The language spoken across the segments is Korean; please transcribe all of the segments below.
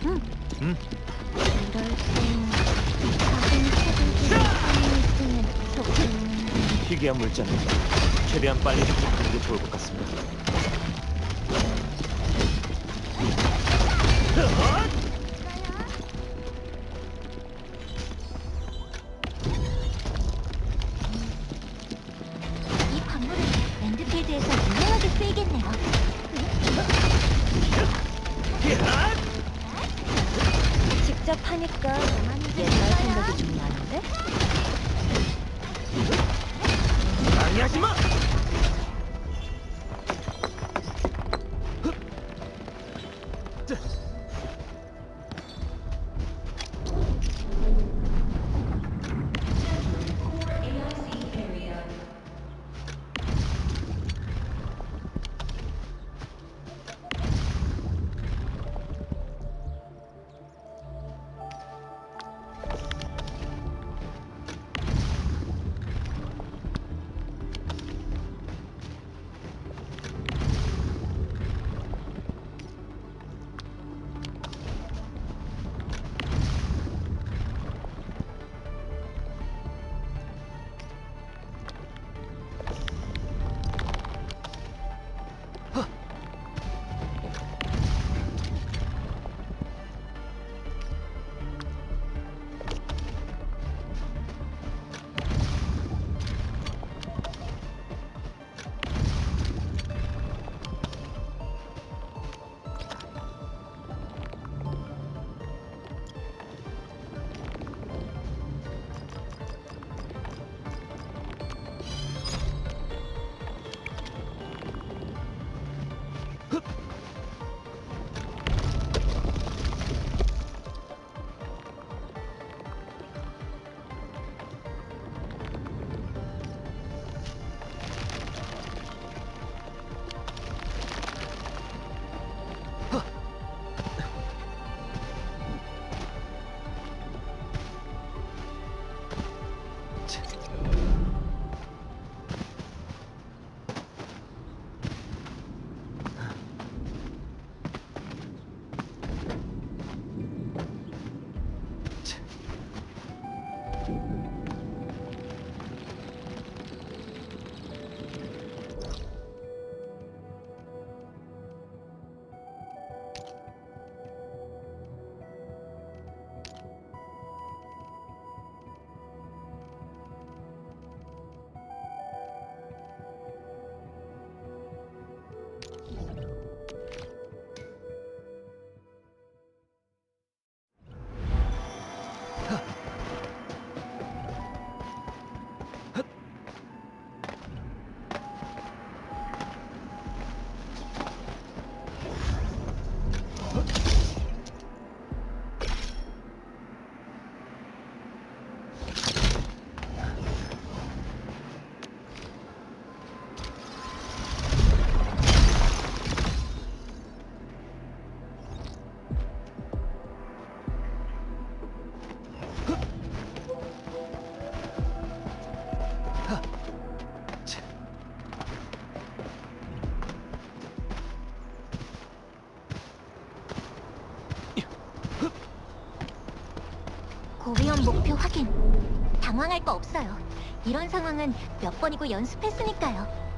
응? 이럴 땐 작은 차들이 있으면 좋겠는데. 희귀한 물자니까 최대한 빨리 도착하는 게 좋을 것 같습니다. 이 광물은 랜드필드에서 유용하게 쓰이겠네요. 직접 하니까 옛날 생각이 좀 나는데? 방해하지 마! 고위험 목표 확인. 당황할 거 없어요. 이런 상황은 몇 번이고 연습했으니까요.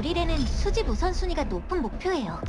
우리래는 수집 우선순위가 높은 목표예요.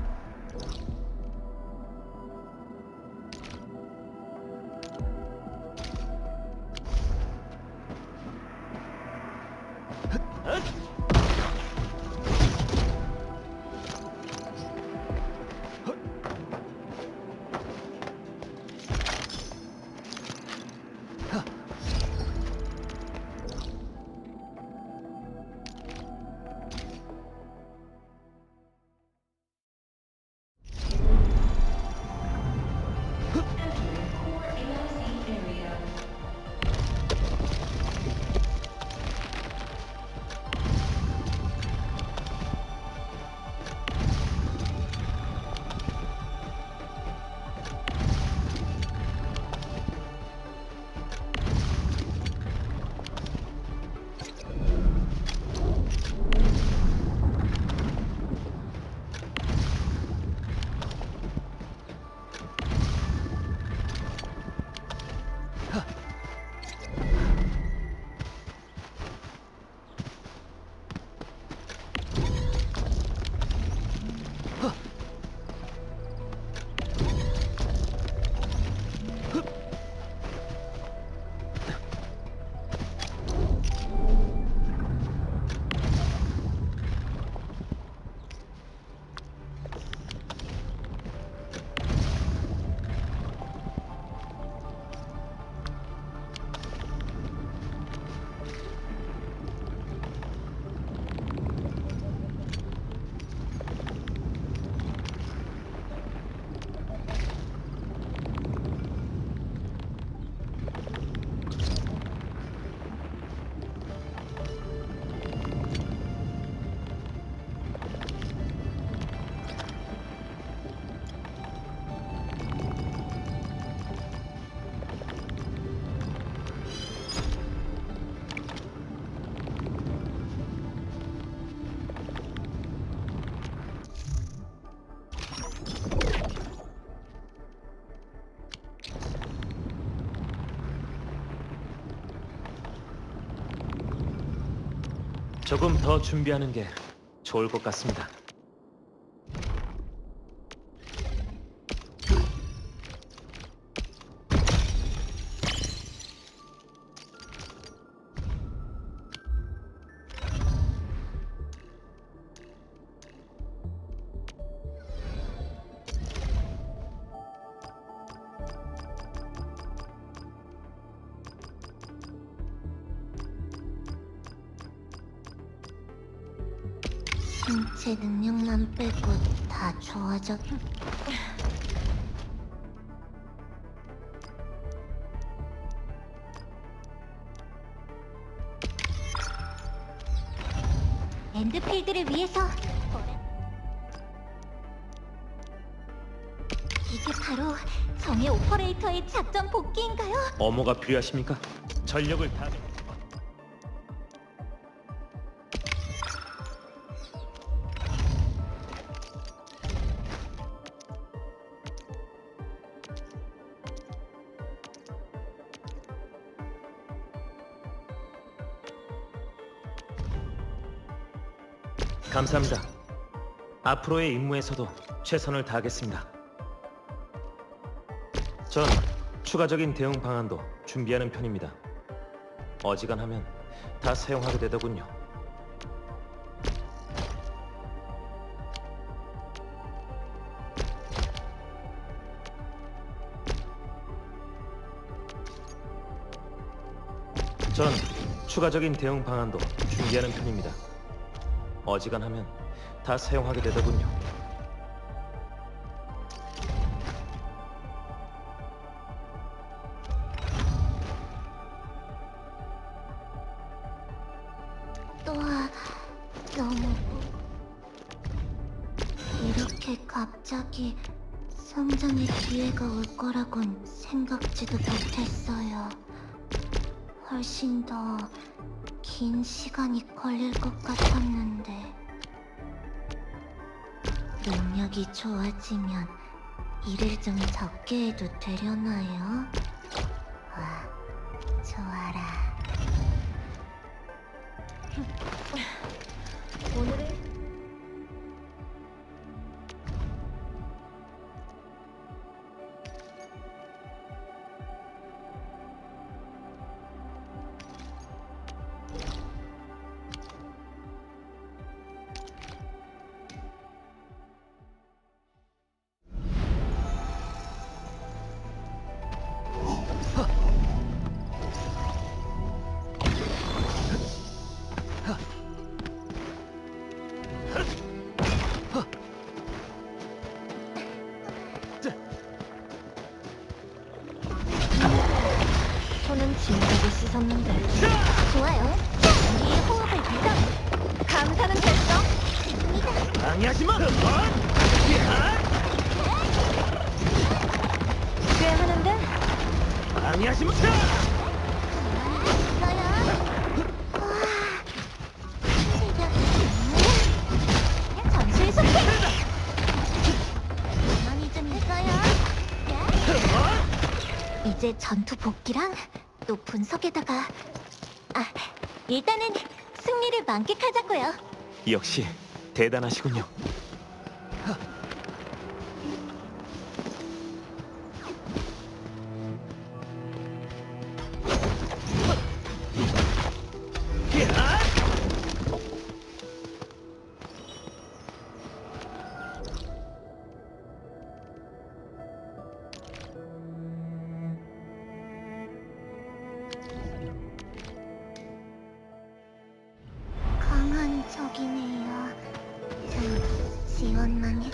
조금 더 준비하는 게 좋을 것 같습니다. 신체 능력만 빼고 다 좋아졌... 엔드필드를 위해서... 이게 바로 정의 오퍼레이터의 작전 복귀인가요? 어머가 필요하십니까? 전력을 다... 감사합니다. 앞으로의 임무에서도 최선을 다하겠습니다. 전 추가적인 대응 방안도 준비하는 편입니다. 어지간하면 다 사용하게 되더군요. 전 추가적인 대응 방안도 준비하는 편입니다. 어지간하면 다 사용하게 되더군요. 또한 너무... 이렇게 갑자기 성장의 기회가 올 거라곤 생각지도 못했어요. 훨씬 더 긴 시간이 걸릴 것 같았는데 능력이 좋아지면 일을 좀 적게 해도 되려나요? 와, 좋아라. 오늘은 방해하지 마. 꽤 하는데? 방해하지 마. 전술 속해. 가만히 좀 있어요. 이제 전투 복귀랑 또 분석에다가 일단은 승리를 만끽하자고요. 역시 대단하시군요. 강한 적이네요. 전 지원만 해.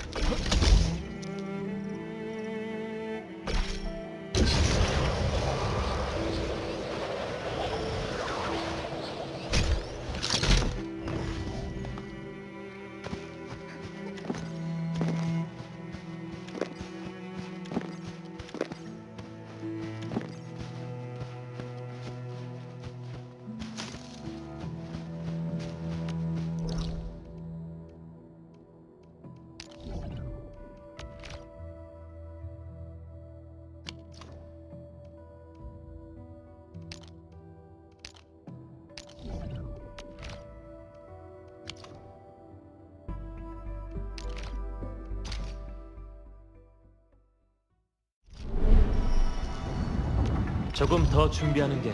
조금 더 준비하는 게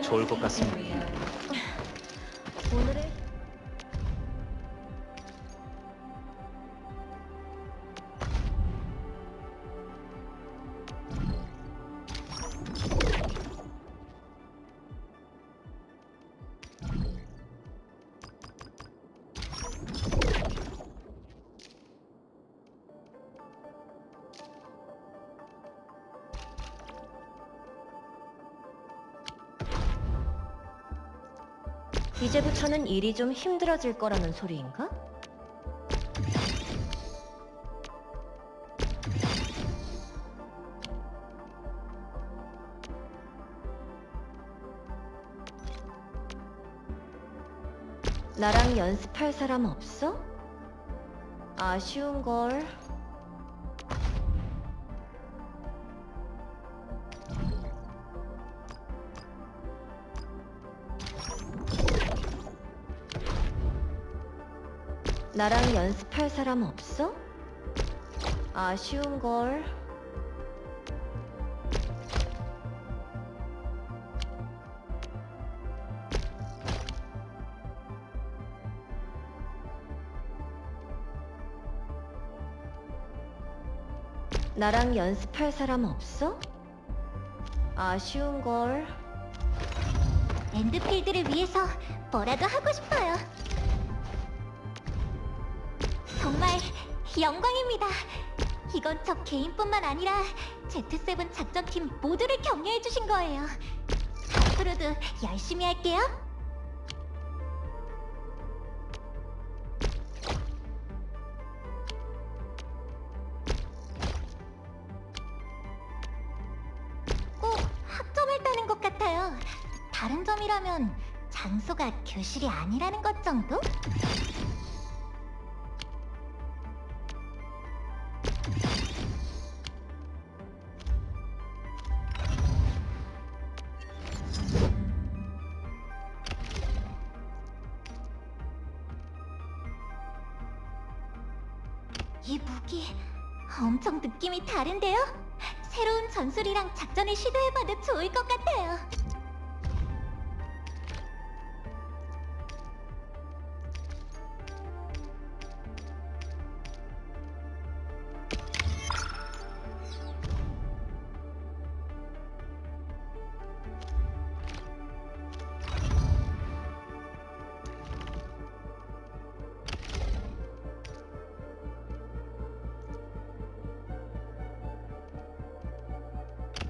좋을 것 같습니다. 오늘의 이제부터는 일이 좀 힘들어질 거라는 소리인가? 나랑 연습할 사람 없어? 아쉬운걸. 나랑 연습할 사람 없어? 아쉬운걸. 나랑 연습할 사람 없어? 아쉬운걸. 엔드필드를 위해서 뭐라도 하고 싶어요. 정말 영광입니다. 이건 저 개인뿐만 아니라 Z7 작전팀 모두를 격려해 주신 거예요. 앞으로도 열심히 할게요. 꼭 학점을 따는 것 같아요. 다른 점이라면 장소가 교실이 아니라는 것 정도? 이 무기 엄청 느낌이 다른데요? 새로운 전술이랑 작전을 시도해봐도 좋을 것 같아요.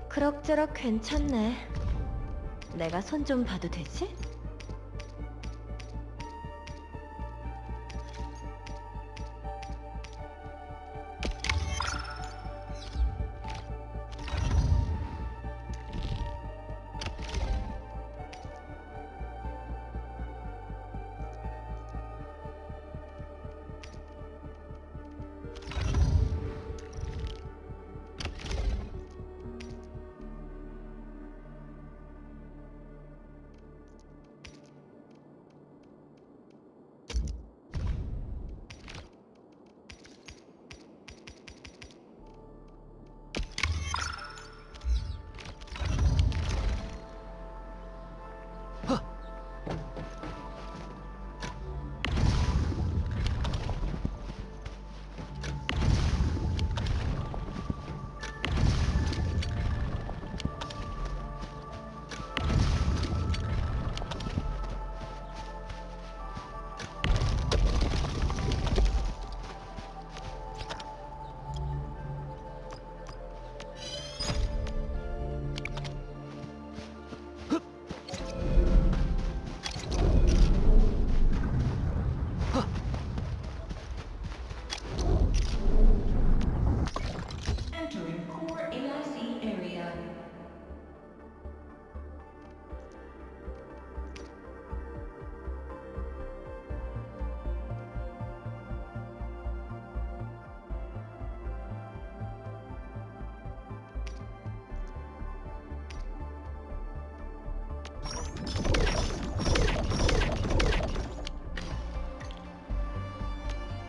그럭저럭 괜찮네. 내가 손 좀 봐도 되지?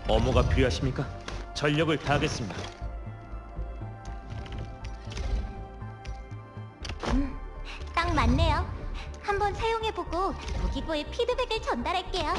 어모가 필요하십니까? 전력을 다하겠습니다. 딱 맞네요. 한번 사용해보고 무기고의 피드백을 전달할게요.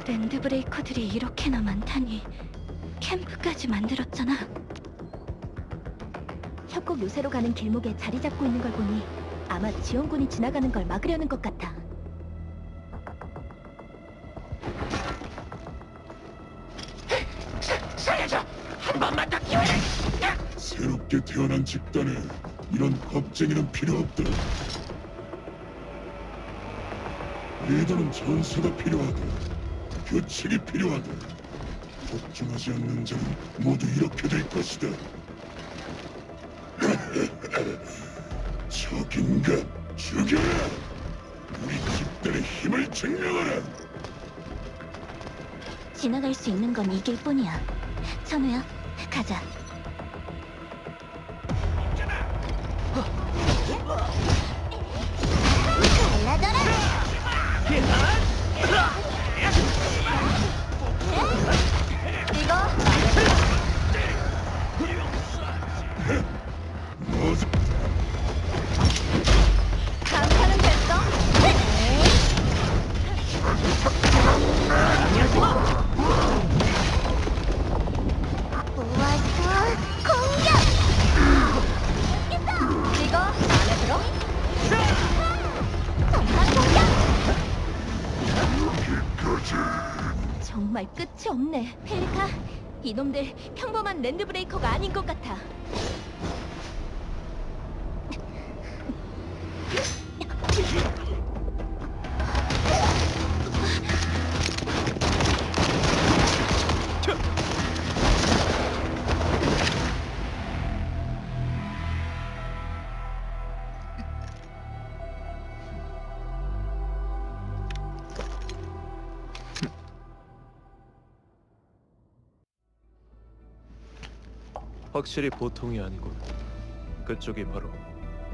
랜드 브레이커들이 이렇게나 많다니. 캠프까지 만들었잖아. 협곡 요새로 가는 길목에 자리 잡고 있는 걸 보니 아마 지원군이 지나가는 걸 막으려는 것 같아. 살려줘! 한 번만 더 기회를! 새롭게 태어난 집단에 이런 겁쟁이는 필요 없다. 리더는 전사가 필요하다. 규칙이 필요하다. 복종하지 않는 자는 모두 이렇게 될 것이다. 적인가? 죽여라! 우리 집단의 힘을 증명하라! 지나갈 수 있는 건 이길 뿐이야. 천우야, 가자. 갈라져라! 이거 모두 강타는 됐어? 모아서 공격! 이거 마음에 들어? 정말 공격! 정말 끝이 없네. 펠리카, 이놈들 평범한 랜드 브레이커가 아닌 것 같아. 확실히 보통이 아니군. 그쪽이 바로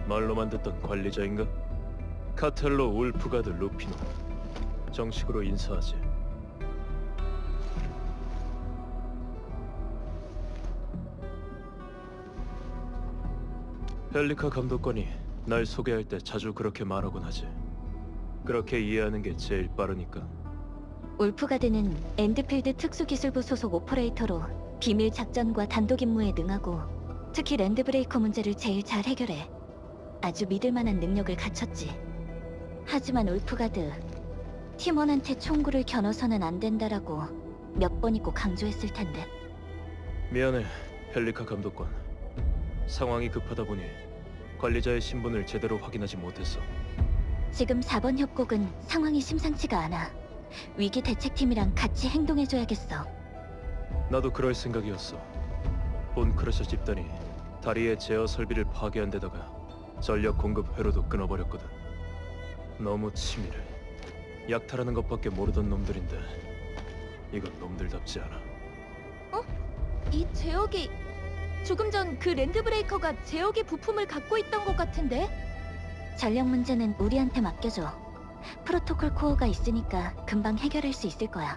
말로만 듣던 관리자인가? 카텔로 울프가드 루피노. 정식으로 인사하지. 펠리카 감독관이 날 소개할 때 자주 그렇게 말하곤 하지. 그렇게 이해하는 게 제일 빠르니까. 울프가드는 엔드필드 특수기술부 소속 오퍼레이터로 비밀 작전과 단독 임무에 능하고 특히 랜드 브레이커 문제를 제일 잘 해결해. 아주 믿을만한 능력을 갖췄지. 하지만 울프가드, 팀원한테 총구를 겨눠서는 안 된다라고 몇 번이고 강조했을 텐데. 미안해, 펠리카 감독관. 상황이 급하다 보니 관리자의 신분을 제대로 확인하지 못했어. 지금 4번 협곡은 상황이 심상치가 않아. 위기 대책팀이랑 같이 행동해줘야겠어. 나도 그럴 생각이었어. 본 크러셔 집단이 다리의 제어 설비를 파괴한 데다가 전력 공급 회로도 끊어버렸거든. 너무 치밀해. 약탈하는 것밖에 모르던 놈들인데 이건 놈들답지 않아. 이 제어기... 조금 전 그 랜드 브레이커가 제어기 부품을 갖고 있던 것 같은데? 전력 문제는 우리한테 맡겨줘. 프로토콜 코어가 있으니까 금방 해결할 수 있을 거야.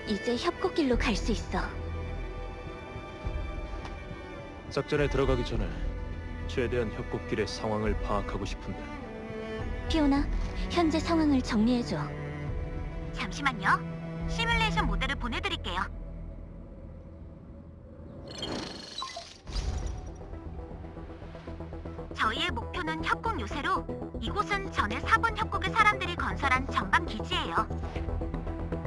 이제 협곡길로 갈 수 있어. 작전에 들어가기 전에 최대한 협곡길의 상황을 파악하고 싶은데. 피오나, 현재 상황을 정리해줘. 잠시만요. 시뮬레이션 모델을 보내드릴게요. 저희의 목표는 협곡 요새로 이곳은 전에 4번 협곡의 사람들이 건설한 전방 기지예요.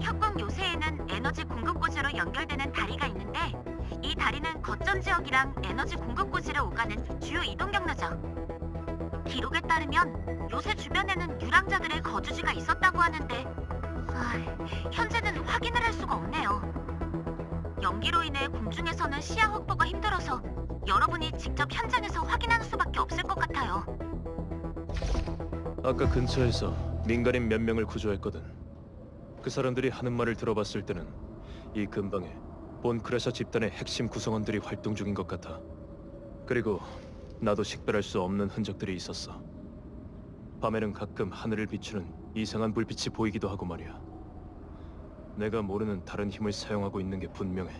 협곡 요새에는 에너지 공급고지로 연결되는 다리가 있는데 이 다리는 거점 지역이랑 에너지 공급고지를 오가는 주요 이동 경로죠. 기록에 따르면 요새 주변에는 유랑자들의 거주지가 있었다고 하는데 현재는 확인을 할 수가 없네요. 연기로 인해 공중에서는 시야 확보가 힘들어서 여러분이 직접 현장에서 확인하는 수밖에 없을 것 같아요. 아까 근처에서 민간인 몇 명을 구조했거든. 그 사람들이 하는 말을 들어봤을 때는 이 근방에 본 크래셔 집단의 핵심 구성원들이 활동 중인 것 같아. 그리고 나도 식별할 수 없는 흔적들이 있었어. 밤에는 가끔 하늘을 비추는 이상한 불빛이 보이기도 하고 말이야. 내가 모르는 다른 힘을 사용하고 있는 게 분명해.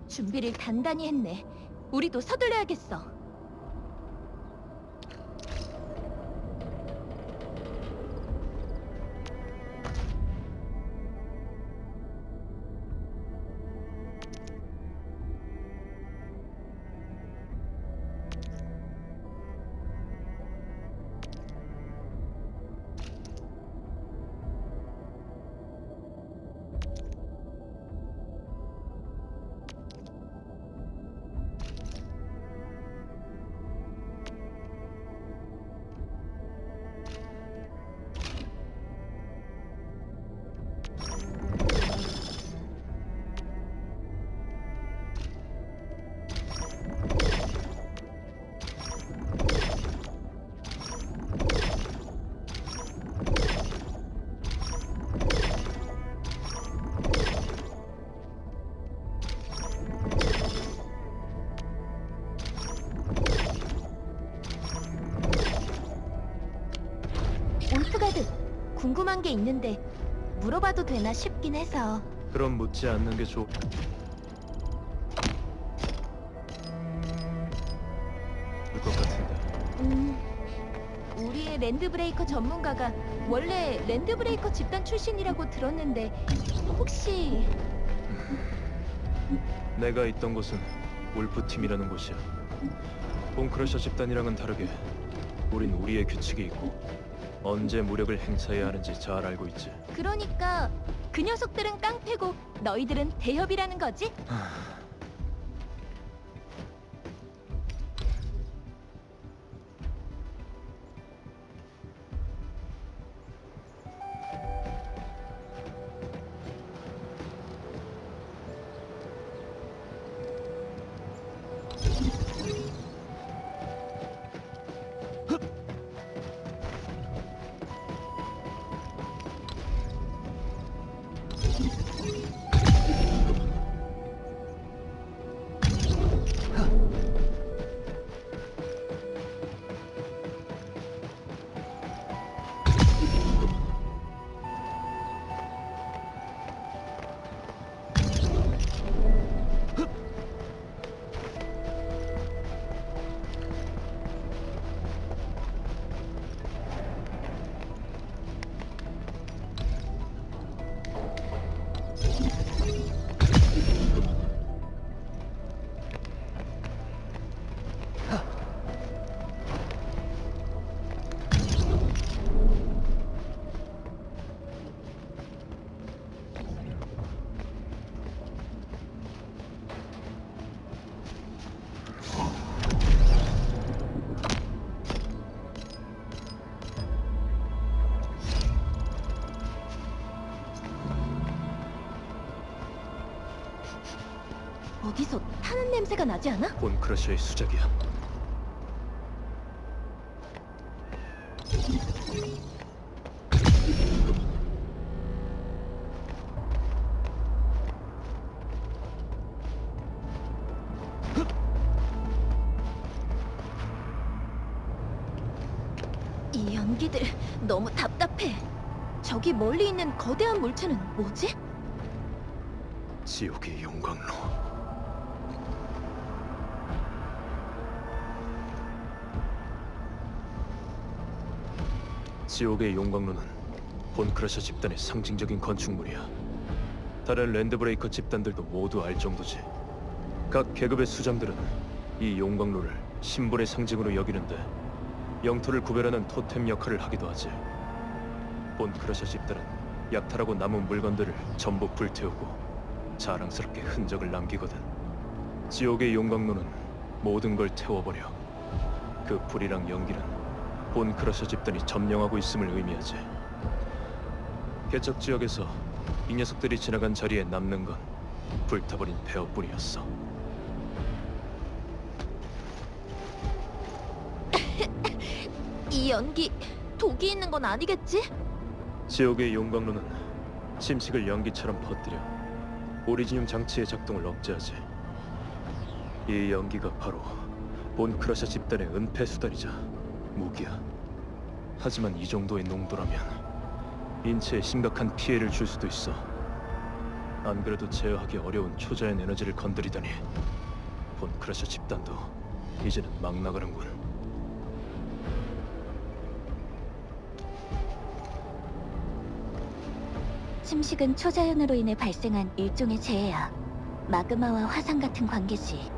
준비를 단단히 했네. 우리도 서둘러야겠어. 울프가드, 궁금한 게 있는데 물어봐도 되나 싶긴 해서. 그럼 묻지 않는 게 좋... 것 같은데. 우리의 랜드브레이커 전문가가 원래 랜드브레이커 집단 출신이라고 들었는데 혹시... 내가 있던 곳은 울프팀이라는 곳이야. 본크러셔 집단이랑은 다르게 우린 우리의 규칙이 있고 언제 무력을 행사해야 하는지 잘 알고 있지. 그러니까 그 녀석들은 깡패고 너희들은 대협이라는 거지? 어디서 타는 냄새가 나지 않아? 본크러셔의 수작이야. 이 연기들 너무 답답해. 저기 멀리 있는 거대한 물체는 뭐지? 지옥의 용광로. 지옥의 용광로는 본크러셔 집단의 상징적인 건축물이야. 다른 랜드브레이커 집단들도 모두 알 정도지. 각 계급의 수장들은 이 용광로를 신분의 상징으로 여기는데 영토를 구별하는 토템 역할을 하기도 하지. 본크러셔 집단은 약탈하고 남은 물건들을 전부 불태우고 자랑스럽게 흔적을 남기거든. 지옥의 용광로는 모든 걸 태워버려. 그 불이랑 연기는 본크러셔 집단이 점령하고 있음을 의미하지. 개척 지역에서 이 녀석들이 지나간 자리에 남는 건 불타버린 폐허뿐이었어. 이 연기 독이 있는 건 아니겠지? 지옥의 용광로는 침식을 연기처럼 퍼뜨려 오리지늄 장치의 작동을 억제하지. 이 연기가 바로 본크러셔 집단의 은폐 수단이자 무기야. 하지만 이 정도의 농도라면 인체에 심각한 피해를 줄 수도 있어. 안 그래도 제어하기 어려운 초자연 에너지를 건드리다니 본크러셔 집단도 이제는 막 나가는군. 침식은 초자연으로 인해 발생한 일종의 재해야. 마그마와 화산 같은 관계지.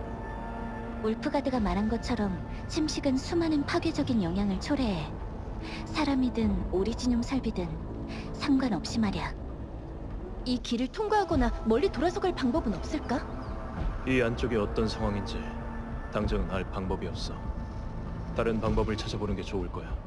울프가드가 말한 것처럼 침식은 수많은 파괴적인 영향을 초래해. 사람이든 오리지늄 설비든 상관없이 말이야. 이 길을 통과하거나 멀리 돌아서 갈 방법은 없을까? 이 안쪽이 어떤 상황인지 당장은 알 방법이 없어. 다른 방법을 찾아보는 게 좋을 거야.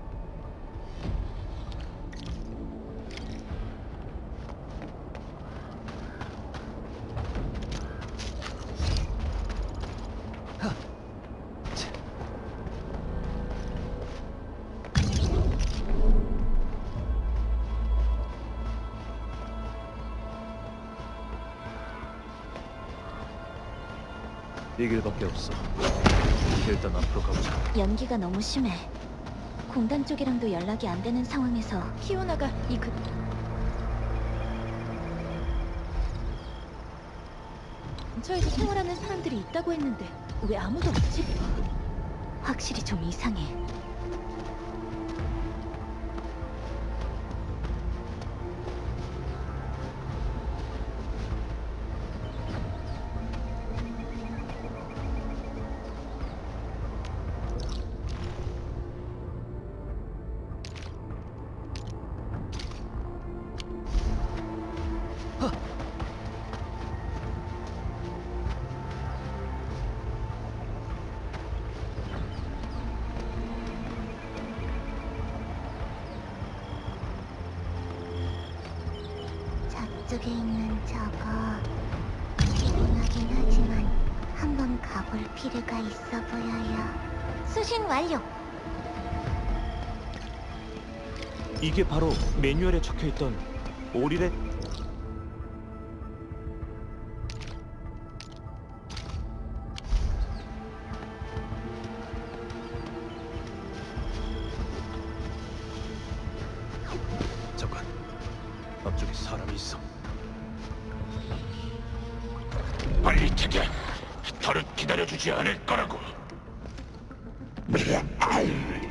이 길밖에 없어. 일단 앞으로 가보자. 연기가 너무 심해. 공단 쪽이랑도 연락이 안 되는 상황에서 키오나가 근처에서 생활하는 사람들이 있다고 했는데 왜 아무도 없지? 확실히 좀 이상해. 저쪽에 있는 저거 조용하긴 하지만 한번 가볼 필요가 있어 보여요. 수신 완료. 이게 바로 매뉴얼에 적혀있던 오리렛. 잠깐, 앞쪽에 사람이 있어. 빨리 튀겨. 더는 기다려주지 않을 거라고. 그 사람들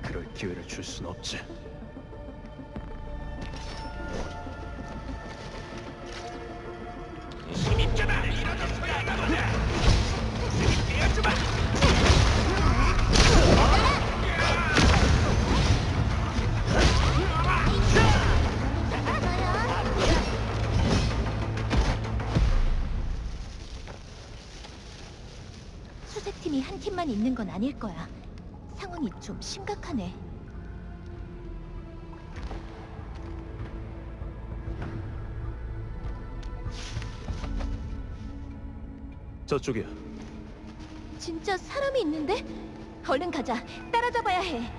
그럴 기회를 줄 순 없지. 수색팀이 한 팀만 있는 건 아닐 거야. 상황이 좀 심각하네. 저쪽이야. 진짜 사람이 있는데? 얼른 가자. 따라잡아야 해.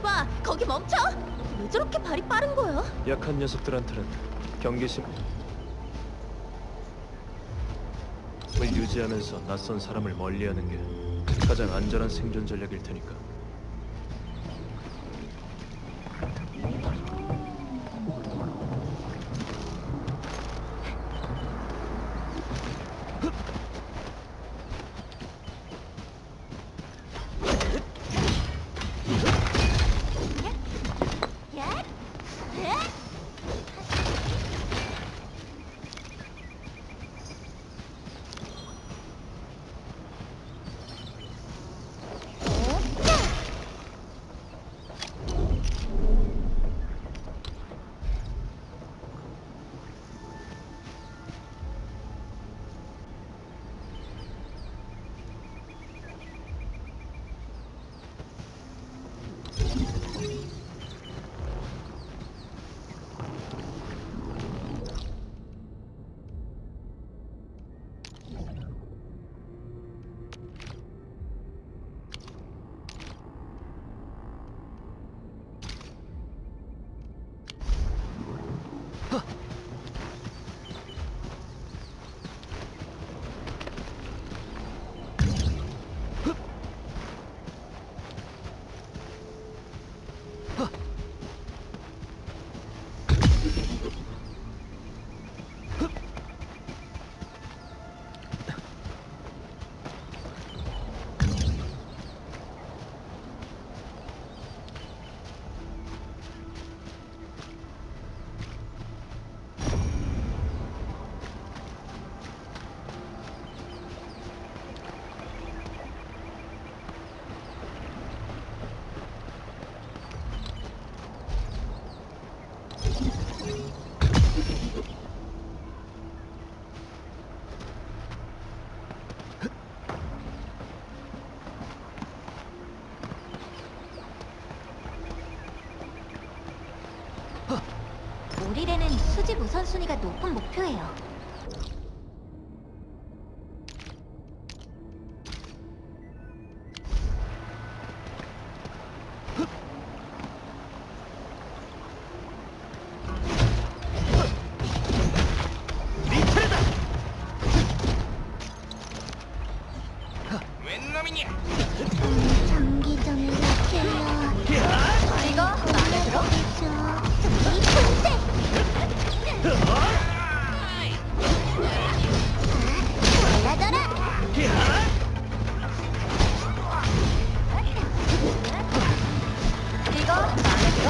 봐. 거기 멈춰. 왜 저렇게 발이 빠른 거야? 약한 녀석들한테는 경계심을 유지하면서 낯선 사람을 멀리하는 게 가장 안전한 생존 전략일 테니까. 우리래는 수집 우선순위가 높은 목표예요. 장기전을 킬러. 이거 마음에 들어? 이 분쇄. 올라가라. 이거 마음에 들어?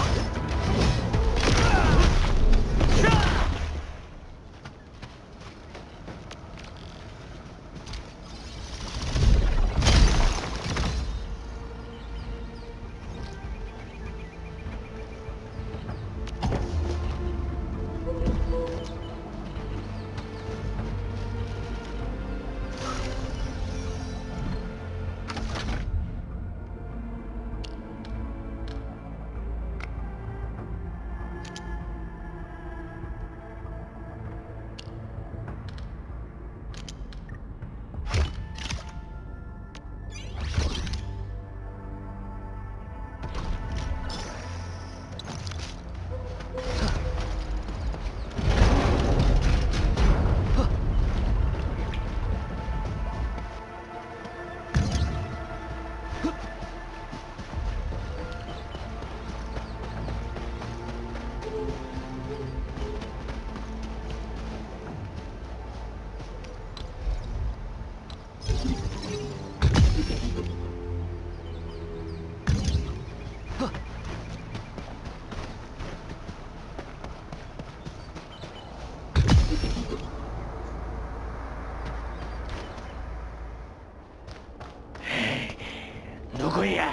누구야?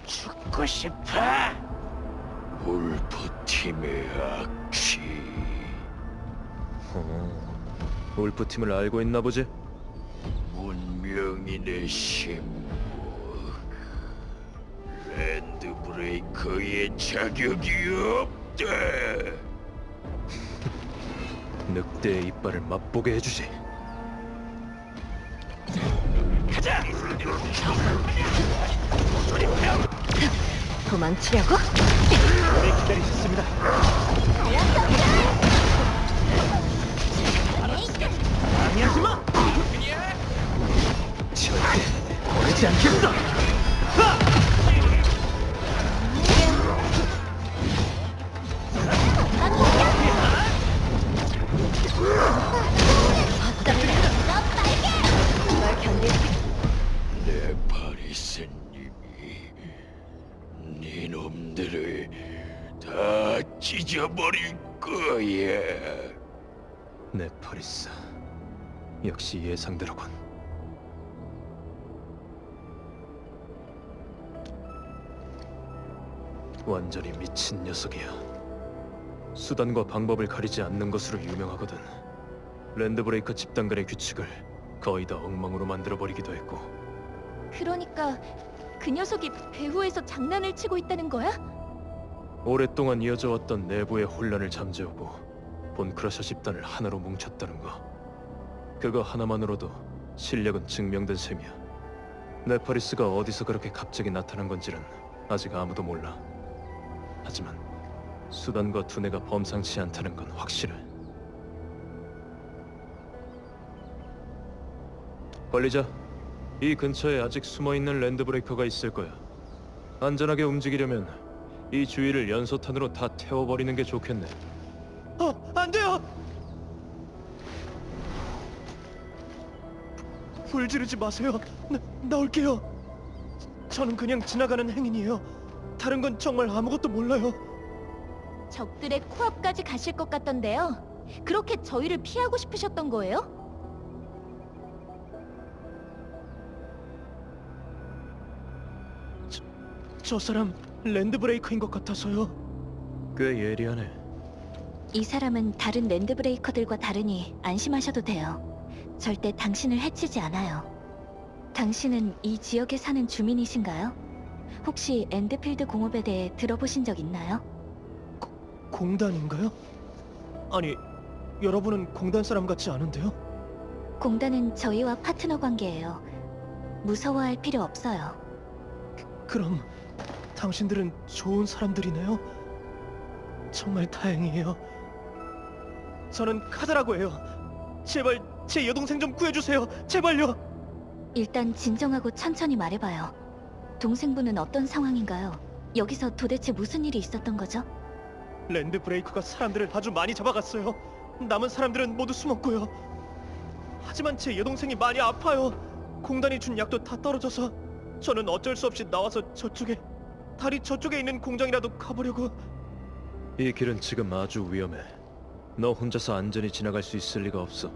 죽고 싶어? 울프팀의 악취. 울프팀을 알고 있나 보지? 문명인의 신부 랜드 브레이커의 자격이 없다. 늑대의 이빨을 맛보게 해주지. 가자! 도망치려고? 오래 기다리셨습니다. 방해하지 마! 절대 버리지 않겠어! 널 견딜 네파리스님이 네 놈들을 다 찢어버릴 거야. 네파리스, 역시 예상대로군. 완전히 미친 녀석이야. 수단과 방법을 가리지 않는 것으로 유명하거든. 랜드브레이커 집단 간의 규칙을 거의 다 엉망으로 만들어버리기도 했고. 그러니까 그 녀석이 배후에서 장난을 치고 있다는 거야? 오랫동안 이어져 왔던 내부의 혼란을 잠재우고 본크러셔 집단을 하나로 뭉쳤다는 거. 그거 하나만으로도 실력은 증명된 셈이야. 네파리스가 어디서 그렇게 갑자기 나타난 건지는 아직 아무도 몰라. 하지만 수단과 두뇌가 범상치 않다는 건 확실해. 관리자, 이 근처에 아직 숨어있는 랜드브레이커가 있을 거야. 안전하게 움직이려면 이 주위를 연소탄으로 다 태워버리는 게 좋겠네. 안 돼요! 불 지르지 마세요. 나올게요. 저는 그냥 지나가는 행인이에요. 다른 건 정말 아무것도 몰라요. 적들의 코앞까지 가실 것 같던데요. 그렇게 저희를 피하고 싶으셨던 거예요? 저 사람 랜드브레이커인 것 같아서요. 꽤 예리하네. 이 사람은 다른 랜드브레이커들과 다르니 안심하셔도 돼요. 절대 당신을 해치지 않아요. 당신은 이 지역에 사는 주민이신가요? 혹시 엔드필드 공업에 대해 들어보신 적 있나요? 공단인가요? 아니, 여러분은 공단 사람 같지 않은데요? 공단은 저희와 파트너 관계예요. 무서워할 필요 없어요. 그럼 당신들은 좋은 사람들이네요. 정말 다행이에요. 저는 카드라고 해요. 제발 제 여동생 좀 구해주세요. 제발요. 일단 진정하고 천천히 말해봐요. 동생분은 어떤 상황인가요? 여기서 도대체 무슨 일이 있었던 거죠? 랜드 브레이커가 사람들을 아주 많이 잡아갔어요. 남은 사람들은 모두 숨었고요. 하지만 제 여동생이 많이 아파요. 공단이 준 약도 다 떨어져서 저는 어쩔 수 없이 나와서 저쪽에, 다리 저쪽에 있는 공장이라도 가보려고. 이 길은 지금 아주 위험해. 너 혼자서 안전히 지나갈 수 있을 리가 없어.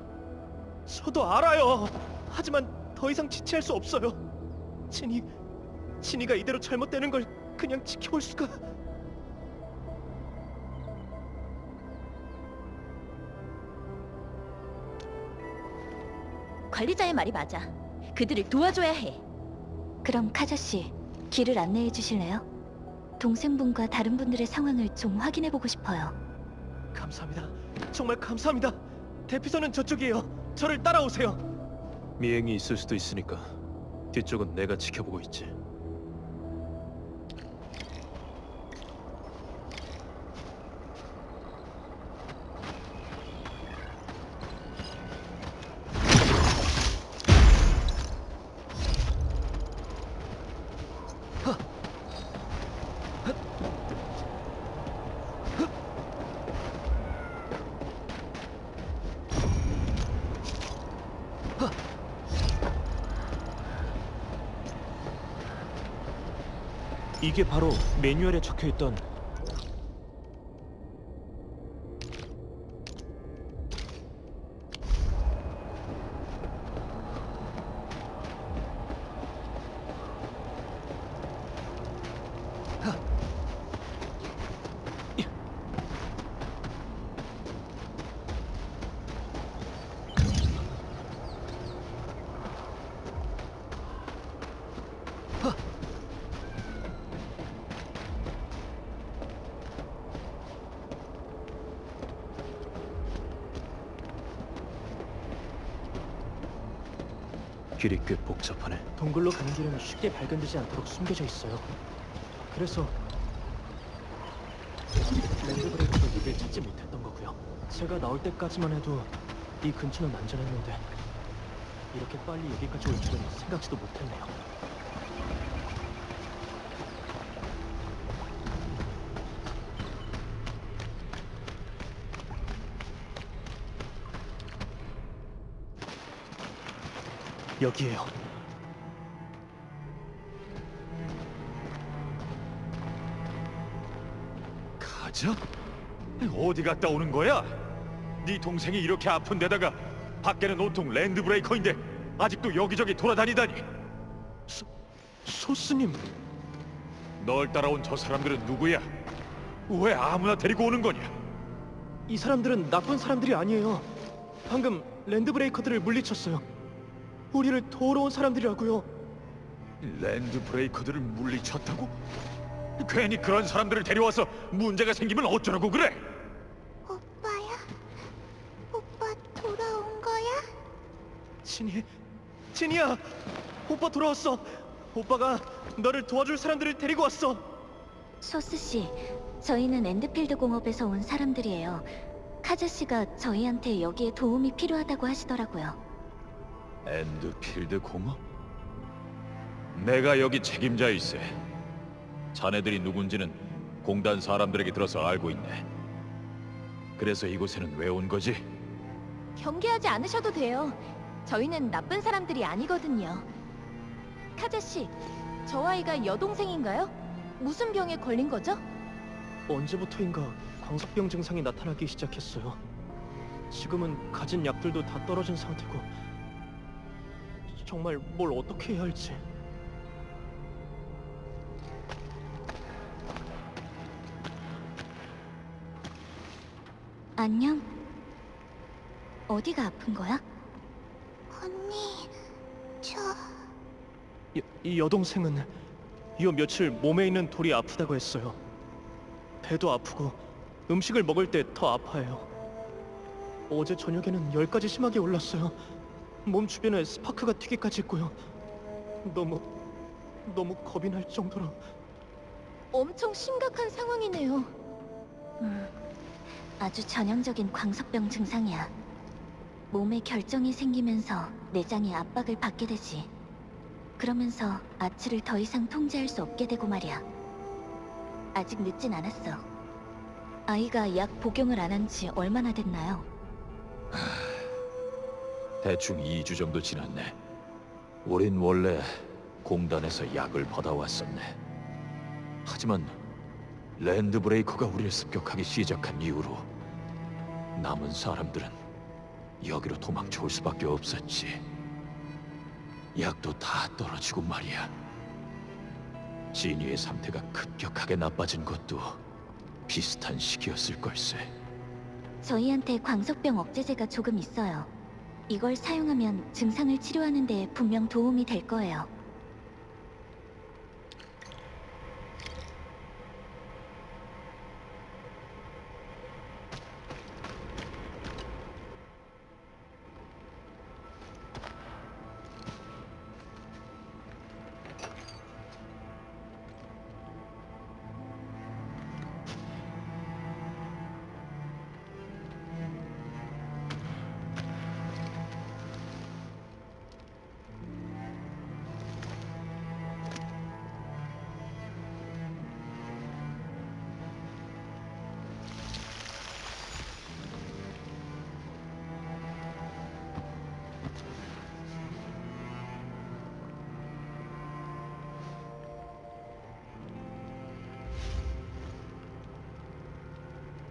저도 알아요. 하지만 더 이상 지체할 수 없어요. 진이가 이대로 잘못되는 걸 그냥 지켜볼 수가. 관리자의 말이 맞아. 그들을 도와줘야 해. 그럼 카자씨, 길을 안내해 주실래요? 동생분과 다른 분들의 상황을 좀 확인해 보고 싶어요. 감사합니다. 정말 감사합니다. 대피소는 저쪽이에요. 저를 따라오세요. 미행이 있을 수도 있으니까 뒤쪽은 내가 지켜보고 있지. 이게 바로 매뉴얼에 적혀있던 길이 꽤 복잡하네. 동굴로 가는 길은 쉽게 발견되지 않도록 숨겨져 있어요. 그래서 제가 나올 때까지만 해도 이 근처는 안전했는데 이렇게 빨리 여기까지 올 줄은 생각지도 못했네요. 여기에요. 가자? 어디 갔다 오는 거야? 네 동생이 이렇게 아픈 데다가 밖에는 온통 랜드브레이커인데 아직도 여기저기 돌아다니다니. 소스님, 널 따라온 저 사람들은 누구야? 왜 아무나 데리고 오는 거냐? 이 사람들은 나쁜 사람들이 아니에요. 방금 랜드브레이커들을 물리쳤어요. 우리를 도우러 온 사람들이라고요. 랜드브레이커들을 물리쳤다고? 괜히 그런 사람들을 데려와서 문제가 생기면 어쩌라고 그래? 오빠야? 오빠 돌아온 거야? 진이야! 오빠 돌아왔어! 오빠가 너를 도와줄 사람들을 데리고 왔어! 소스 씨, 저희는 엔드필드 공업에서 온 사람들이에요. 카자 씨가 저희한테 여기에 도움이 필요하다고 하시더라고요. 엔드필드 공업? 내가 여기 책임자일세. 자네들이 누군지는 공단 사람들에게 들어서 알고 있네. 그래서 이곳에는 왜 온 거지? 경계하지 않으셔도 돼요. 저희는 나쁜 사람들이 아니거든요. 카자 씨, 저 아이가 여동생인가요? 무슨 병에 걸린 거죠? 언제부터인가 광석병 증상이 나타나기 시작했어요. 지금은 가진 약들도 다 떨어진 상태고 정말 뭘 어떻게 해야 할지. 안녕? 어디가 아픈 거야? 언니, 저... 이 여동생은 요 며칠 몸에 있는 돌이 아프다고 했어요. 배도 아프고 음식을 먹을 때 더 아파해요. 어제 저녁에는 열까지 심하게 올랐어요. 몸 주변에 스파크가 튀기까지 했고요. 너무 겁이 날 정도로. 엄청 심각한 상황이네요. 아주 전형적인 광석병 증상이야. 몸에 결정이 생기면서 내장이 압박을 받게 되지. 그러면서 아치를 더 이상 통제할 수 없게 되고 말이야. 아직 늦진 않았어. 아이가 약 복용을 안 한 지 얼마나 됐나요? 대충 2주 정도 지났네. 우린 원래 공단에서 약을 받아왔었네. 하지만 랜드브레이커가 우리를 습격하기 시작한 이후로 남은 사람들은 여기로 도망쳐 올 수밖에 없었지. 약도 다 떨어지고 말이야. 지니의 상태가 급격하게 나빠진 것도 비슷한 시기였을 걸세. 저희한테 광석병 억제제가 조금 있어요. 이걸 사용하면 증상을 치료하는 데 분명 도움이 될 거예요.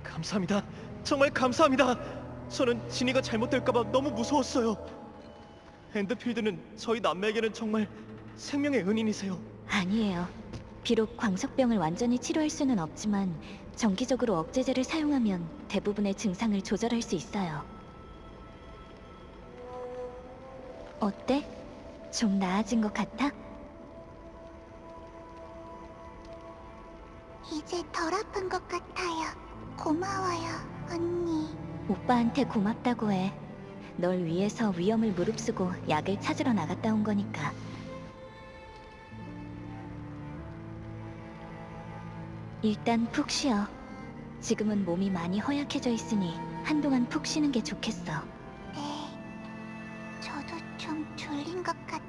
감사합니다. 정말 감사합니다. 저는 진이가 잘못될까봐 너무 무서웠어요. 엔드필드는 저희 남매에게는 정말 생명의 은인이세요. 아니에요. 비록 광석병을 완전히 치료할 수는 없지만 정기적으로 억제제를 사용하면 대부분의 증상을 조절할 수 있어요. 어때? 좀 나아진 것 같아? 이제 덜 아픈 것 같아요. 고마워요, 언니. 오빠한테 고맙다고 해. 널 위해서 위험을 무릅쓰고 약을 찾으러 나갔다 온 거니까. 일단 푹 쉬어. 지금은 몸이 많이 허약해져 있으니 한동안 푹 쉬는 게 좋겠어. 네, 저도 좀 졸린 것 같아요.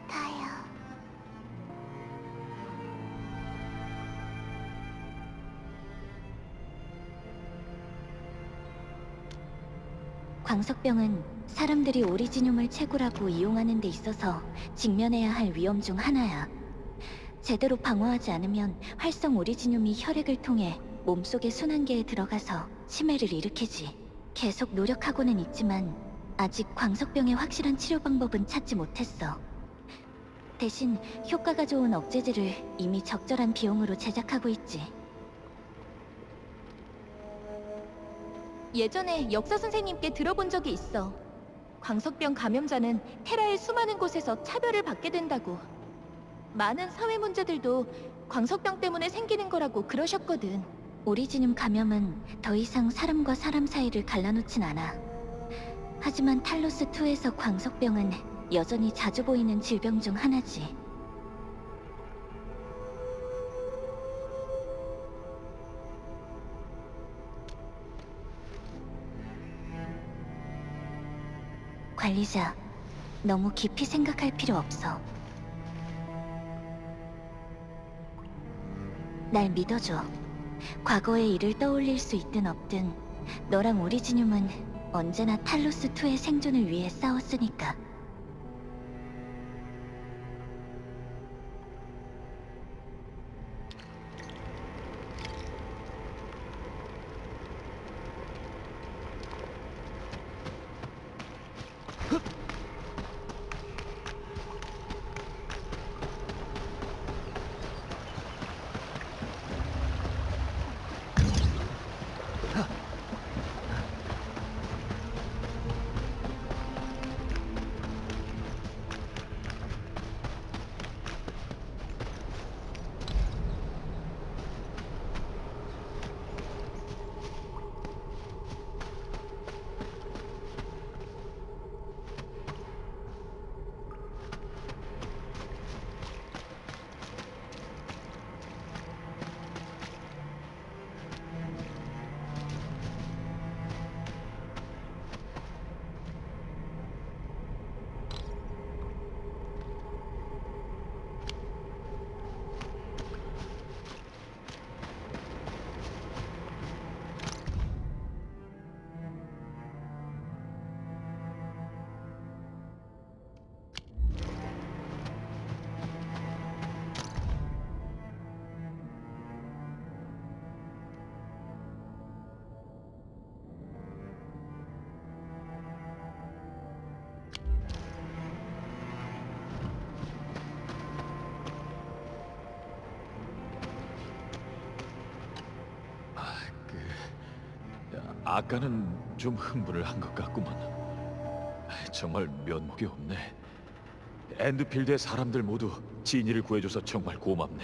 광석병은 사람들이 오리지늄을 채굴하고 이용하는 데 있어서 직면해야 할 위험 중 하나야. 제대로 방어하지 않으면 활성 오리지늄이 혈액을 통해 몸속의 순환계에 들어가서 치매를 일으키지. 계속 노력하고는 있지만 아직 광석병의 확실한 치료 방법은 찾지 못했어. 대신 효과가 좋은 억제제를 이미 적절한 비용으로 제작하고 있지. 예전에 역사 선생님께 들어본 적이 있어. 광석병 감염자는 테라의 수많은 곳에서 차별을 받게 된다고. 많은 사회 문제들도 광석병 때문에 생기는 거라고 그러셨거든. 오리지늄 감염은 더 이상 사람과 사람 사이를 갈라놓진 않아. 하지만 탈로스2에서 광석병은 여전히 자주 보이는 질병 중 하나지. 관리자, 너무 깊이 생각할 필요 없어. 날 믿어줘. 과거의 일을 떠올릴 수 있든 없든 너랑 오리지늄은 언제나 탈로스2의 생존을 위해 싸웠으니까. 아까는 좀 흥분을 한 것 같구만. 정말 면목이 없네. 엔드필드의 사람들 모두 진이를 구해줘서 정말 고맙네.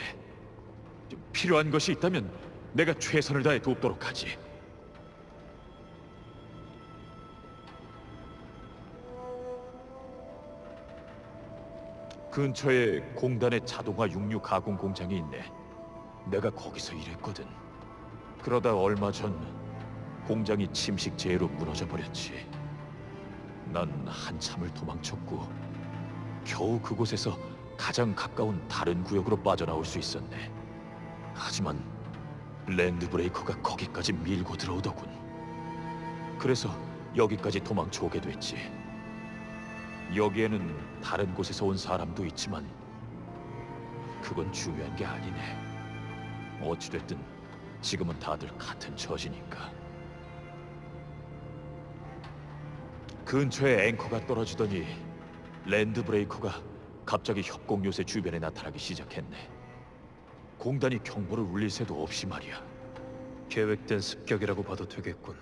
좀 필요한 것이 있다면 내가 최선을 다해 돕도록 하지. 근처에 공단의 자동화 육류 가공 공장이 있네. 내가 거기서 일했거든. 그러다 얼마 전 공장이 침식 재해로 무너져 버렸지. 난 한참을 도망쳤고 겨우 그곳에서 가장 가까운 다른 구역으로 빠져나올 수 있었네. 하지만 랜드 브레이커가 거기까지 밀고 들어오더군. 그래서 여기까지 도망쳐 오게 됐지. 여기에는 다른 곳에서 온 사람도 있지만 그건 중요한 게 아니네. 어찌됐든 지금은 다들 같은 처지니까. 근처에 앵커가 떨어지더니 랜드 브레이커가 갑자기 협곡 요새 주변에 나타나기 시작했네. 공단이 경보를 울릴 새도 없이 말이야. 계획된 습격이라고 봐도 되겠군.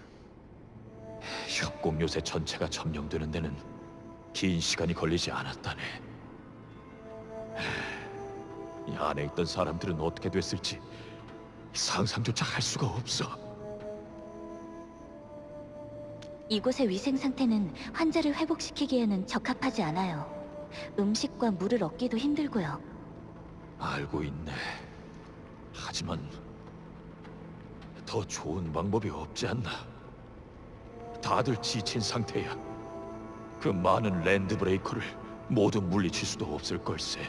협곡 요새 전체가 점령되는 데는 긴 시간이 걸리지 않았다네. 이 안에 있던 사람들은 어떻게 됐을지 상상조차 할 수가 없어. 이곳의 위생 상태는 환자를 회복시키기에는 적합하지 않아요. 음식과 물을 얻기도 힘들고요. 알고 있네. 하지만 더 좋은 방법이 없지 않나? 다들 지친 상태야. 그 많은 랜드 브레이커를 모두 물리칠 수도 없을 걸세.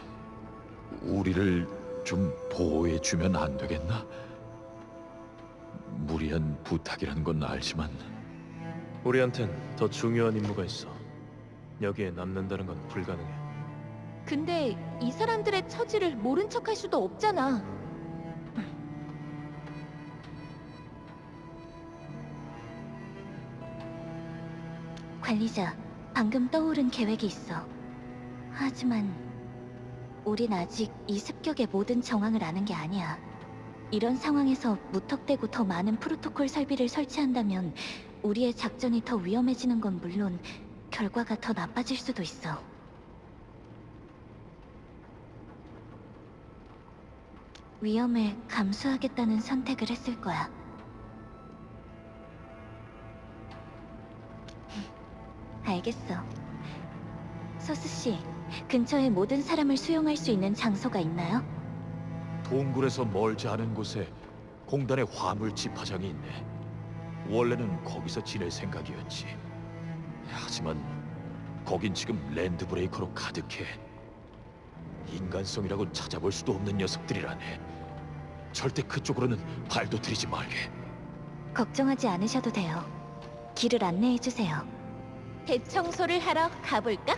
우리를 좀 보호해 주면 안 되겠나? 무리한 부탁이라는 건 알지만 우리한텐 더 중요한 임무가 있어. 여기에 남는다는 건 불가능해. 근데 이 사람들의 처지를 모른 척할 수도 없잖아. 관리자, 방금 떠오른 계획이 있어. 하지만 우린 아직 이 습격의 모든 정황을 아는 게 아니야. 이런 상황에서 무턱대고 더 많은 프로토콜 설비를 설치한다면 우리의 작전이 더 위험해지는 건 물론 결과가 더 나빠질 수도 있어. 위험을 감수하겠다는 선택을 했을 거야. 알겠어. 소스 씨, 근처에 모든 사람을 수용할 수 있는 장소가 있나요? 동굴에서 멀지 않은 곳에 공단의 화물 집화장이 있네. 원래는 거기서 지낼 생각이었지. 하지만 거긴 지금 랜드 브레이커로 가득해. 인간성이라고 찾아볼 수도 없는 녀석들이라네. 절대 그쪽으로는 발도 들이지 말게. 걱정하지 않으셔도 돼요. 길을 안내해 주세요. 대청소를 하러 가볼까?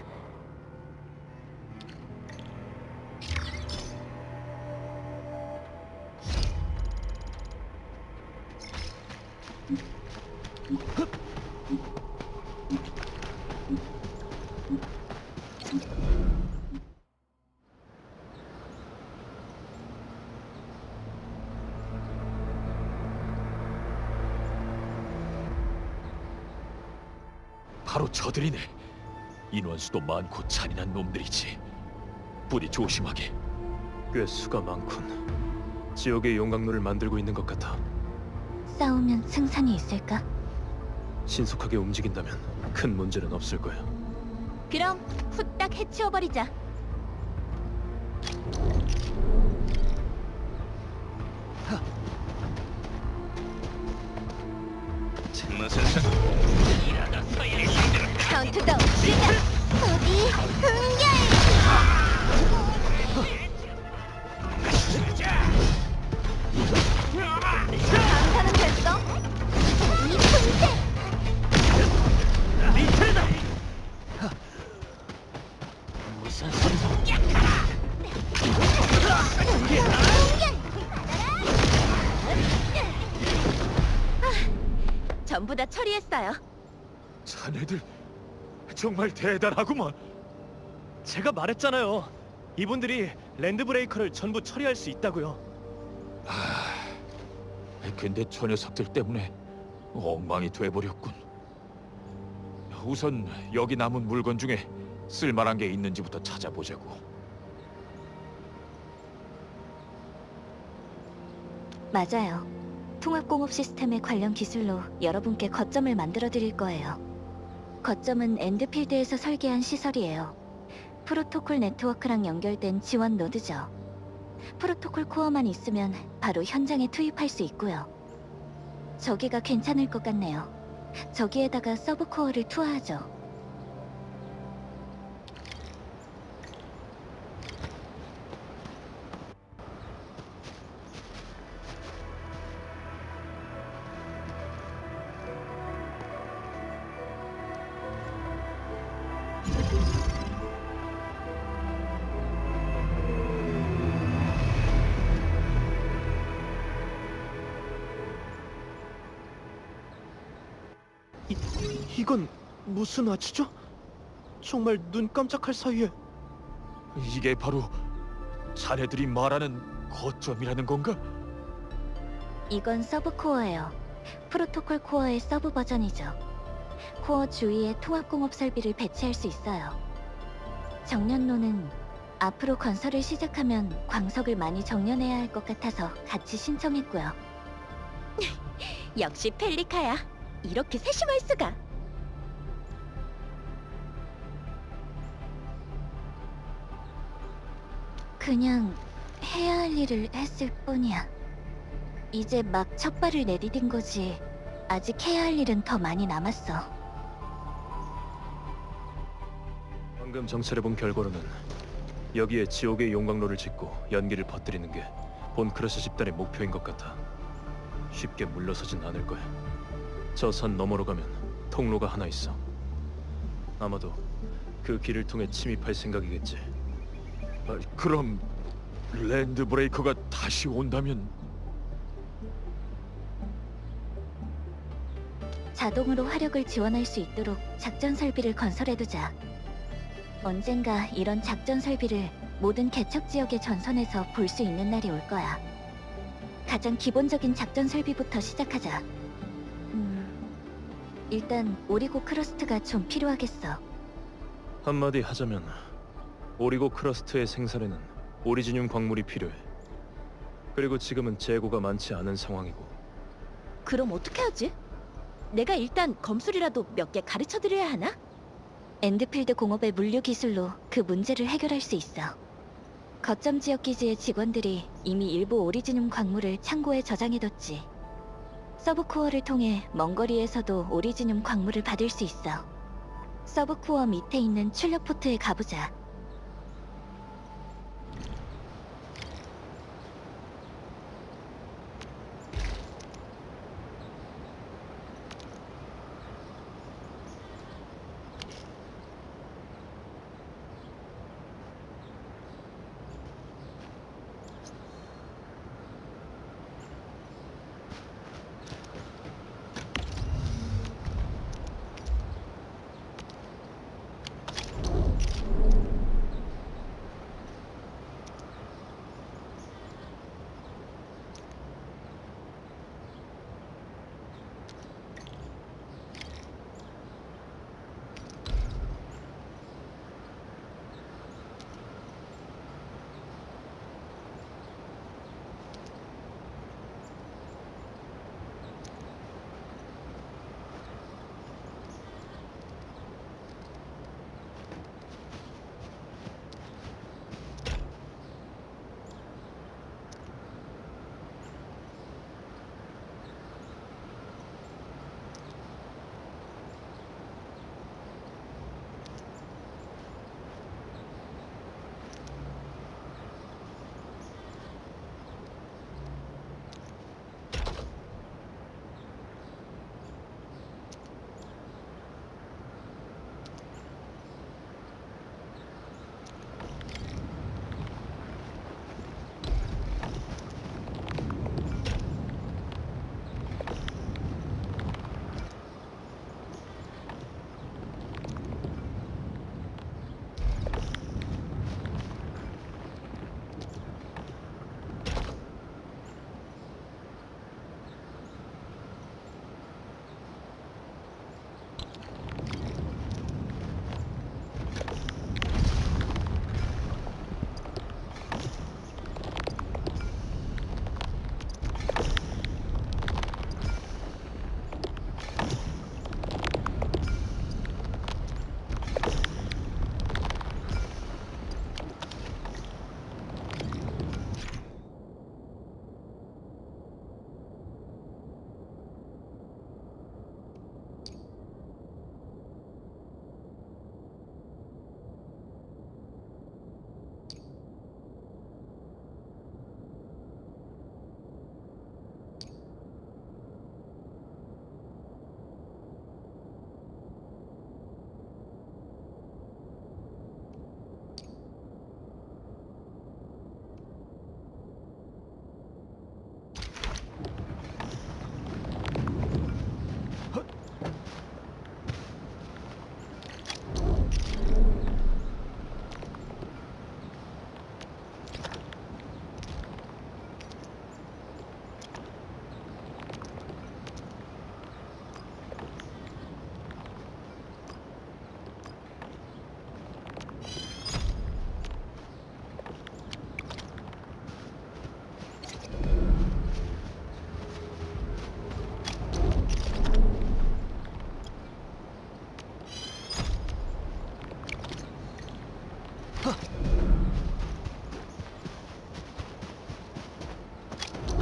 바로 저들이네. 인원수도 많고 잔인한 놈들이지. 부디 조심하게. 꽤 수가 많군. 지옥의 용광로를 만들고 있는 것 같아. 싸우면 승산이 있을까? 신속하게 움직인다면 큰 문제는 없을 거야. 그럼 후딱 해치워버리자. 카운트다운 시작! 부디 흥결! 감사는 됐어? 이 분쇄! 전부 다 처리했어요. 자네들 정말 대단하구만. 제가 말했잖아요. 이분들이 랜드 브레이커를 전부 처리할 수 있다고요. 근데 저 녀석들 때문에 엉망이 돼버렸군. 우선 여기 남은 물건 중에 쓸만한 게 있는지부터 찾아보자고. 맞아요. 통합공업 시스템의 관련 기술로 여러분께 거점을 만들어 드릴 거예요. 거점은 엔드필드에서 설계한 시설이에요. 프로토콜 네트워크랑 연결된 지원 노드죠. 프로토콜 코어만 있으면 바로 현장에 투입할 수 있고요. 저기가 괜찮을 것 같네요. 저기에다가 서브 코어를 투하하죠. 이건 무슨 아치죠? 정말 눈 깜짝할 사이에. 이게 바로 자네들이 말하는 거점이라는 건가? 이건 서브 코어예요. 프로토콜 코어의 서브 버전이죠. 코어 주위에 통합공업 설비를 배치할 수 있어요. 정년로는 앞으로 건설을 시작하면 광석을 많이 정년해야 할 것 같아서 같이 신청했고요. 역시 펠리카야. 이렇게 세심할 수가. 그냥 해야 할 일을 했을 뿐이야. 이제 막 첫 발을 내디딘 거지. 아직 해야 할 일은 더 많이 남았어. 방금 정찰해본 결과로는 여기에 지옥의 용광로를 짓고 연기를 퍼뜨리는 게 본 크러셔 집단의 목표인 것 같아. 쉽게 물러서진 않을 거야. 저 산 너머로 가면 통로가 하나 있어. 아마도 그 길을 통해 침입할 생각이겠지. 그럼 랜드 브레이커가 다시 온다면 자동으로 화력을 지원할 수 있도록 작전 설비를 건설해두자. 언젠가 이런 작전 설비를 모든 개척 지역의 전선에서 볼 수 있는 날이 올 거야. 가장 기본적인 작전 설비부터 시작하자. 일단 오리고 크러스트가 좀 필요하겠어. 한마디 하자면 오리고 크러스트의 생산에는 오리지늄 광물이 필요해. 그리고 지금은 재고가 많지 않은 상황이고. 그럼 어떻게 하지? 내가 일단 검술이라도 몇 개 가르쳐 드려야 하나? 엔드필드 공업의 물류 기술로 그 문제를 해결할 수 있어. 거점 지역 기지의 직원들이 이미 일부 오리지늄 광물을 창고에 저장해뒀지. 서브코어를 통해 먼 거리에서도 오리지늄 광물을 받을 수 있어. 서브코어 밑에 있는 출력 포트에 가보자.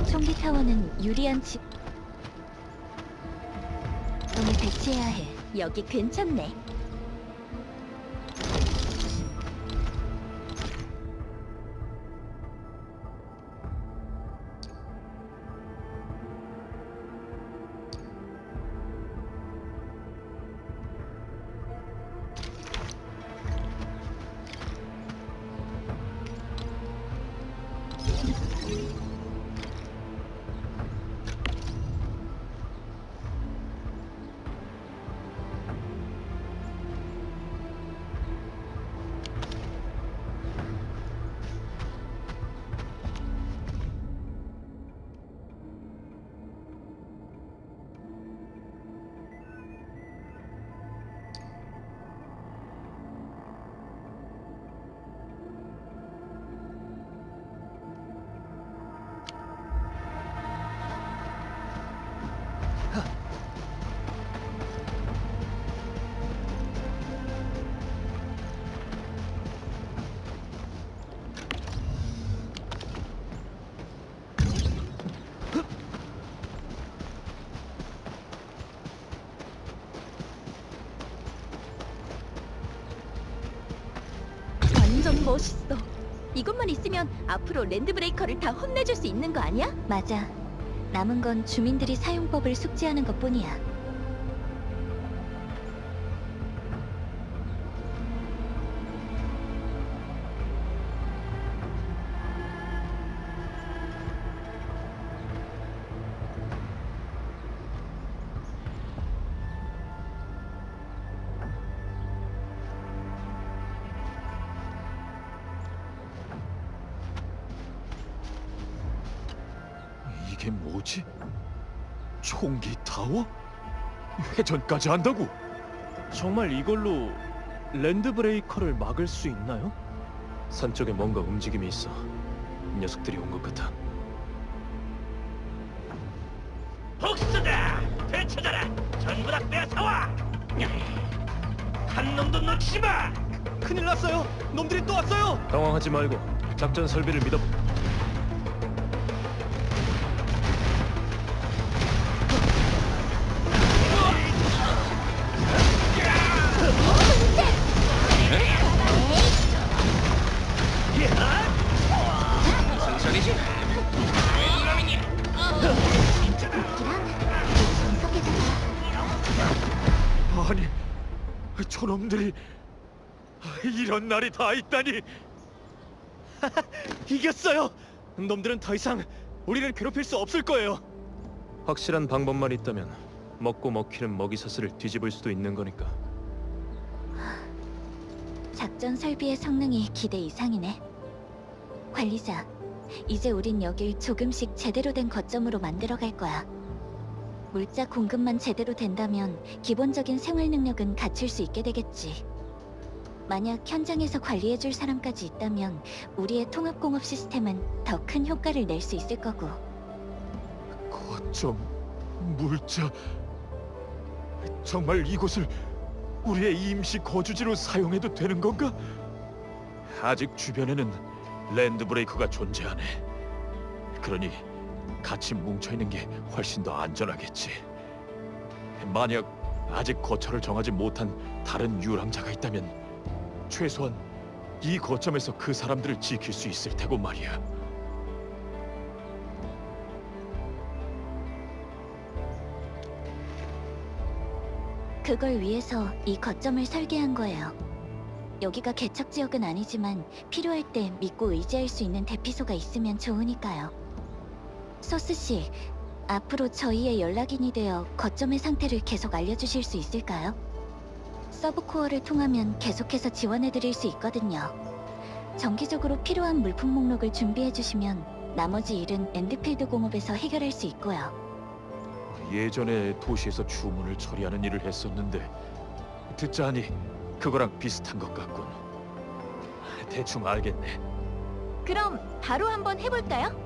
총기 타워는 유리한 집. 유지해야 해. 여기 괜찮네. 완전 멋있어. 이것만 있으면 앞으로 랜드브레이커를 다 혼내줄 수 있는 거 아니야? 맞아. 남은 건 주민들이 사용법을 숙지하는 것뿐이야. 이게 뭐지? 총기 타워? 회전까지 한다고? 정말 이걸로 랜드 브레이커를 막을 수 있나요? 산 쪽에 뭔가 움직임이 있어. 녀석들이 온 것 같아. 복수다! 되찾아라! 전부 다 뺏어와! 한 놈도 놓치지 마! 큰일 났어요. 놈들이 또 왔어요. 당황하지 말고 작전 설비를 믿어. 아니, 저놈들이 이런 날이 다 있다니! 이겼어요. 놈들은 더 이상 우리를 괴롭힐 수 없을 거예요. 확실한 방법만 있다면 먹고 먹히는 먹이사슬을 뒤집을 수도 있는 거니까. 작전 설비의 성능이 기대 이상이네. 관리자, 이제 우린 여길 조금씩 제대로 된 거점으로 만들어갈 거야. 물자 공급만 제대로 된다면 기본적인 생활 능력은 갖출 수 있게 되겠지. 만약 현장에서 관리해줄 사람까지 있다면 우리의 통합공업 시스템은 더 큰 효과를 낼 수 있을 거고. 거점, 물자... 정말 이곳을 우리의 임시 거주지로 사용해도 되는 건가? 아직 주변에는 랜드브레이커가 존재하네. 그러니 같이 뭉쳐있는 게 훨씬 더 안전하겠지. 만약 아직 거처를 정하지 못한 다른 유랑자가 있다면 최소한 이 거점에서 그 사람들을 지킬 수 있을 테고 말이야. 그걸 위해서 이 거점을 설계한 거예요. 여기가 개척 지역은 아니지만 필요할 때 믿고 의지할 수 있는 대피소가 있으면 좋으니까요. 소스 씨, 앞으로 저희의 연락인이 되어 거점의 상태를 계속 알려주실 수 있을까요? 서브코어를 통하면 계속해서 지원해드릴 수 있거든요. 정기적으로 필요한 물품 목록을 준비해주시면 나머지 일은 엔드필드 공업에서 해결할 수 있고요. 예전에 도시에서 주문을 처리하는 일을 했었는데 듣자하니 그거랑 비슷한 것 같군. 대충 알겠네. 그럼 바로 한번 해볼까요?